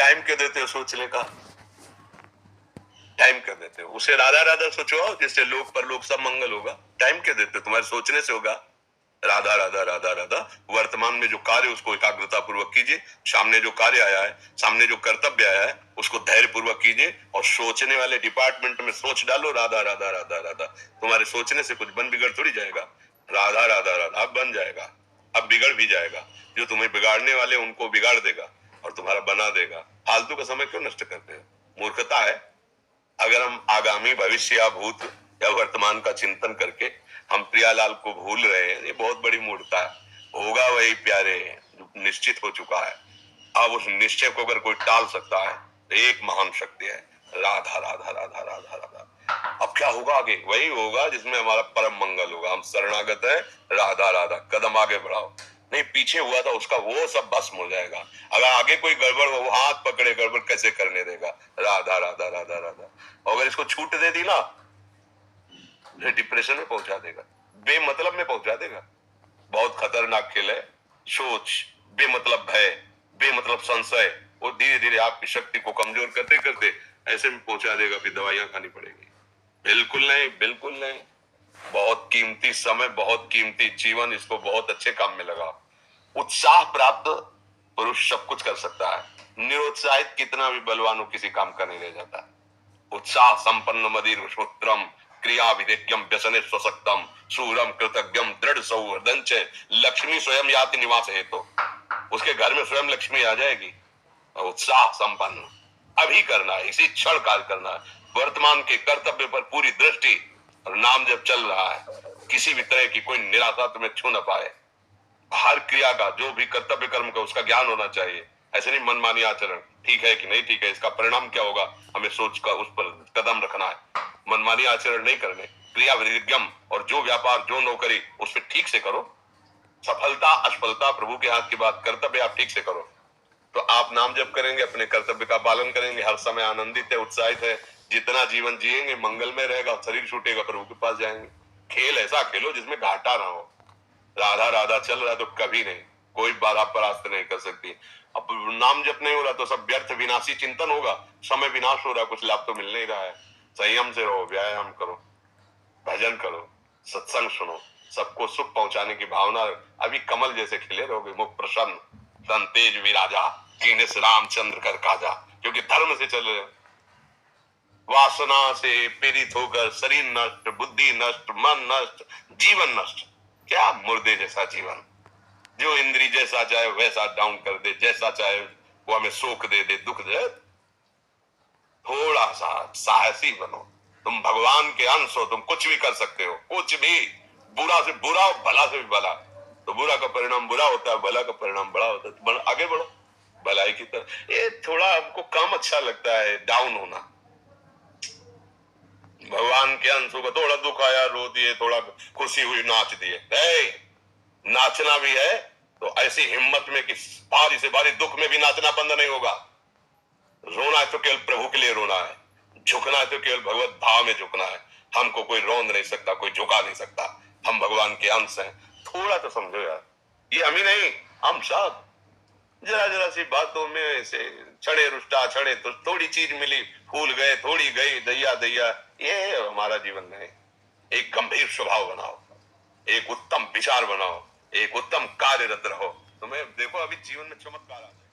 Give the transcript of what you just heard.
Time क्यों देते हो सोचने का? टाइम क्यों देते हो? उसे राधा राधा सोचो, जिससे लोक पर लोक सब मंगल होगा। टाइम क्यों देते हो? तुम्हारे सोचने से होगा। राधा राधा राधा राधा। वर्तमान में जो कार्य उसको एकाग्रता पूर्वक कीजिए। सामने जो कार्य आया है, सामने जो कर्तव्य आया है, उसको धैर्य पूर्वक कीजिए। और सोचने वाले डिपार्टमेंट में सोच डालो राधा राधा राधा राधा। तुम्हारे सोचने से कुछ बन बिगड़ थोड़ी जाएगा। राधा राधा राधा बन जाएगा। अब बिगड़ भी जाएगा। जो तुम्हें बिगाड़ने वाले उनको बिगाड़ देगा और तुम्हारा बना देगा। फालतू का समय क्यों नष्ट करते हो? मूर्खता है। अगर हम आगामी भविष्य या भूत या वर्तमान का चिंतन करके हम प्रियालाल को भूल रहे हैं, ये बहुत बड़ी मूर्खता है। होगा वही प्यारे जो निश्चित हो चुका है। अब उस निश्चय को अगर कोई टाल सकता है तो एक महान शक्ति है, राधा राधा राधा राधा राधा। अब क्या होगा आगे? वही होगा जिसमें हमारा परम मंगल होगा। हम शरणागत है, राधा राधा। कदम आगे बढ़ाओ। नहीं, पीछे हुआ था उसका वो सब भस्म हो जाएगा। अगर आगे कोई गड़बड़ हो, वो हाथ पकड़े गड़बड़ कैसे करने देगा? राधा राधा राधा राधा। और अगर इसको छूट दे दी ना, डिप्रेशन में पहुंचा देगा, बेमतलब में पहुंचा देगा। बहुत खतरनाक खेल है सोच। बेमतलब भय, बेमतलब संशय, वो धीरे धीरे आपकी शक्ति को कमजोर करते करते ऐसे में पहुंचा देगा कि दवाइयां खानी पड़ेगी। बिल्कुल नहीं, बिल्कुल नहीं। बहुत कीमती समय, बहुत कीमती जीवन, इसको बहुत अच्छे काम में लगा। उत्साह प्राप्त पुरुष सब कुछ कर सकता है। निरुत्साहित कितना भी बलवान हो, किसी काम का नहीं रह जाता। उत्साह संपन्न मदीर श्रोत्रम क्रिया विधेयम व्यसने स्वशक्तम सूरम कृतज्ञम दृढ़ सौहृदं च लक्ष्मी स्वयं याति निवास हेतु। उसके घर में स्वयं लक्ष्मी आ जाएगी। उत्साह संपन्न अभी करना है, इसी क्षण कार्य करना है। वर्तमान के कर्तव्य पर पूरी दृष्टि और नाम जब चल रहा है, किसी भी तरह की कोई निराशा तुम्हें छू न पाए। हर क्रिया का, जो भी कर्तव्य कर्म का, उसका ज्ञान होना चाहिए। ऐसे नहीं मनमानी आचरण, ठीक है कि नहीं ठीक है, इसका परिणाम क्या होगा, हमें सोच कर उस पर कदम रखना है। मनमानी आचरण नहीं करने। क्रिया विधिज्ञम, और जो व्यापार जो नौकरी उस पर ठीक से करो। सफलता असफलता प्रभु के हाथ की बात, कर्तव्य आप ठीक से करो तो आप नाम जप करेंगे, अपने कर्तव्य का पालन करेंगे, हर समय आनंदित है, उत्साहित है। जितना जीवन जिएंगे मंगल में रहेगा, शरीर छूटेगा प्रभु के पास जाएंगे। खेल ऐसा खेलो जिसमें घाटा ना हो। राधा राधा चल रहा है तो कभी नहीं, कोई बाधा परास्त नहीं कर सकती। अब नाम जप नहीं हो रहा तो सब व्यर्थ विनाशी चिंतन होगा। समय विनाश हो रहा है, कुछ लाभ तो मिल नहीं रहा है। संयम से रहो, व्यायाम करो, भजन करो, सत्संग सुनो, सबको सुख पहुंचाने की भावना। अभी कमल जैसे खिले रहोगे, मुख प्रसन्न, सन तेज विराजा, कीनेस रामचंद्र कर काजा। क्योंकि धर्म से चल रहे हो। वासना से पीड़ित होकर शरीर नष्ट, बुद्धि नष्ट, मन नष्ट, जीवन नष्ट। क्या मुर्दे जैसा जीवन, जो इंद्री जैसा चाहे वैसा डाउन कर दे, जैसा चाहे वो हमें सुख दे दे, दुख दे। थोड़ा सा साहसी बनो। तुम भगवान के अंश हो, तुम कुछ भी कर सकते हो, कुछ भी। बुरा से बुरा, भला से भी भला। तो बुरा का परिणाम बुरा होता है, भला का परिणाम बड़ा होता है। तो आगे बढ़ो भलाई की तरफ। ये थोड़ा हमको कम अच्छा लगता है डाउन होना। भगवान के अंश को थोड़ा दुख आया रो दिए, थोड़ा खुशी हुई नाच दिए। नाचना भी है तो ऐसी हिम्मत में कि भारी से भारी दुख में भी नाचना बंद नहीं होगा। रोना है तो केवल प्रभु के लिए रोना है, झुकना है तो केवल भगवत भाव में झुकना है। हमको कोई रोंद नहीं सकता, कोई झुका नहीं सकता। हम भगवान के अंश हैं। थोड़ा तो समझो यार, ये हम ही नहीं, हम सब जरा जरा सी बातों में ऐसे छड़े रुष्टा छड़े तो थोड़ी चीज मिली, फूल गए, थोड़ी गई, दैया दैया। ये हमारा जीवन नहीं। एक गंभीर स्वभाव बनाओ, एक उत्तम विचार बनाओ, एक उत्तम कार्यरत रहो। तुम्हें देखो अभी जीवन में चमत्कार आ जाए।